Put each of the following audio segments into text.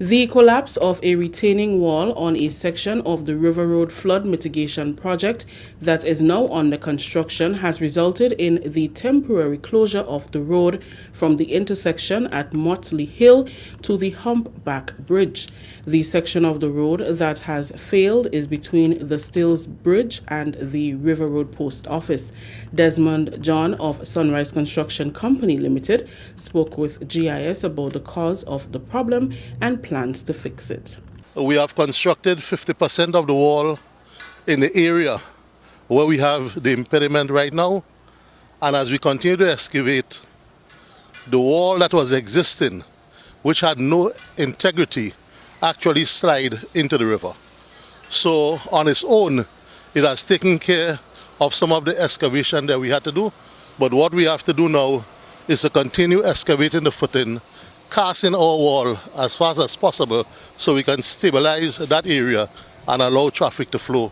The collapse of a retaining wall on a section of the River Road flood mitigation project that is now under construction has resulted in the temporary closure of the road from the intersection at Motley Hill to the Humpback Bridge. The section of the road that has failed is between the Stills Bridge and the River Road Post Office. Desmond John of Sonrise Construction Company Limited spoke with GIS about the cause of the problem and plans to fix it. We have constructed 50% of the wall in the area where we have the impediment right now, and as we continue to excavate, the wall that was existing, which had no integrity, actually slide into the river. So on its own, it has taken care of some of the excavation that we had to do, but what we have to do now is to continue excavating the footing, casting our wall as fast as possible so we can stabilize that area and allow traffic to flow.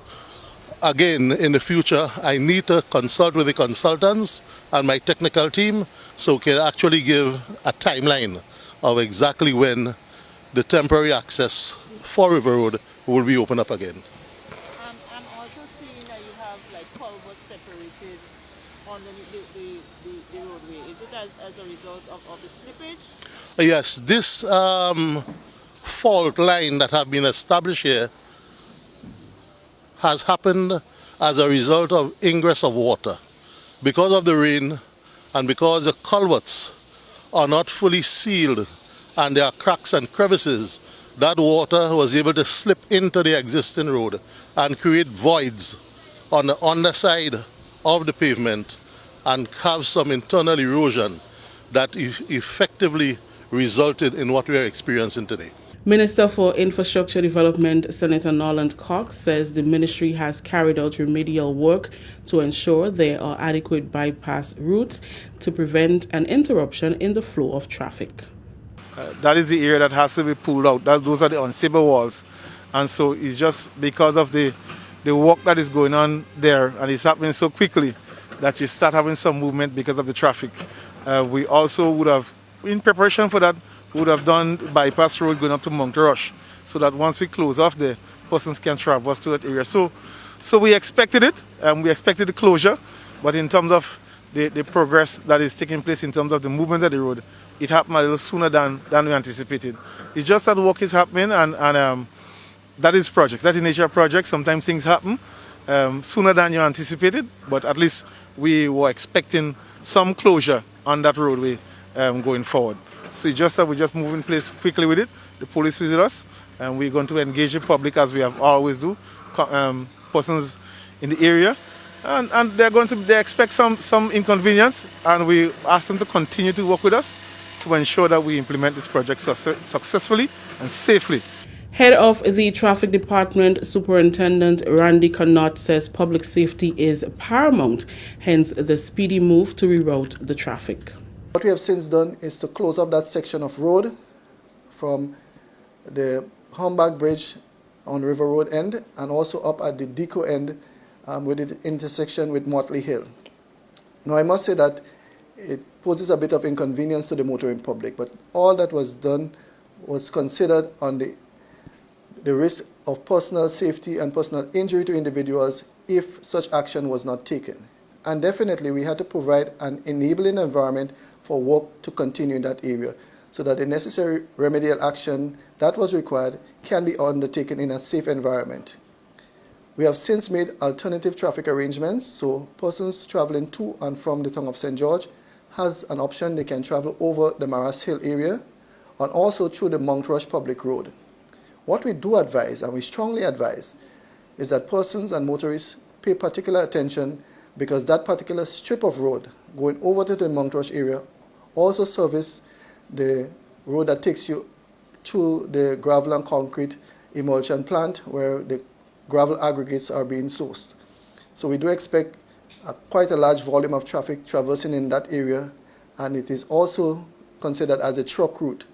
Again, in the future, I need to consult with the consultants and my technical team so we can actually give a timeline of exactly when the temporary access for River Road will be opened up again. I'm also seeing that you have like culverts separated on the roadway. Is it as a result of the slippage? Yes, this fault line that have been established here has happened as a result of ingress of water. Because of the rain and because the culverts are not fully sealed and there are cracks and crevices, that water was able to slip into the existing road and create voids on the underside of the pavement and have some internal erosion that effectively resulted in what we are experiencing today. Minister for Infrastructure Development, Senator Nolan Cox, says the ministry has carried out remedial work to ensure there are adequate bypass routes to prevent an interruption in the flow of traffic. That is the area that has to be pulled out. Those are the unstable walls. And so it's just because of the work that is going on there, and it's happening so quickly that you start having some movement because of the traffic. We also would have, in preparation for that, would have done bypass road going up to Mount Rush, so that once we close off there, persons can traverse to that area. So we expected it, we expected the closure, but in terms of the progress that is taking place in terms of the movement of the road, it happened a little sooner than we anticipated. It's just that work is happening, and that is projects. That's the nature of projects. Sometimes things happen sooner than you anticipated, but at least we were expecting some closure on that roadway going forward. So it's just that we're just moving place quickly with it. The police is with us, and we're going to engage the public as we have always do, persons in the area, and they expect some inconvenience, and we ask them to continue to work with us to ensure that we implement this project successfully and safely. Head of the Traffic Department, Superintendent Randy Connaught, says public safety is paramount, hence the speedy move to reroute the traffic. What we have since done is to close up that section of road from the Humpback Bridge on River Road end and also up at the Deco end with the intersection with Motley Hill. Now I must say that it poses a bit of inconvenience to the motoring public, but all that was done was considered on the risk of personal safety and personal injury to individuals if such action was not taken. And definitely we had to provide an enabling environment for work to continue in that area so that the necessary remedial action that was required can be undertaken in a safe environment. We have since made alternative traffic arrangements, so persons traveling to and from the town of St. George has an option. They can travel over the Maras Hill area and also through the Mount Rush Public Road. What we do advise, and we strongly advise, is that persons and motorists pay particular attention because that particular strip of road going over to the Mount Rush area also service the road that takes you to the gravel and concrete emulsion plant where the gravel aggregates are being sourced. So we do expect quite a large volume of traffic traversing in that area, and it is also considered as a truck route.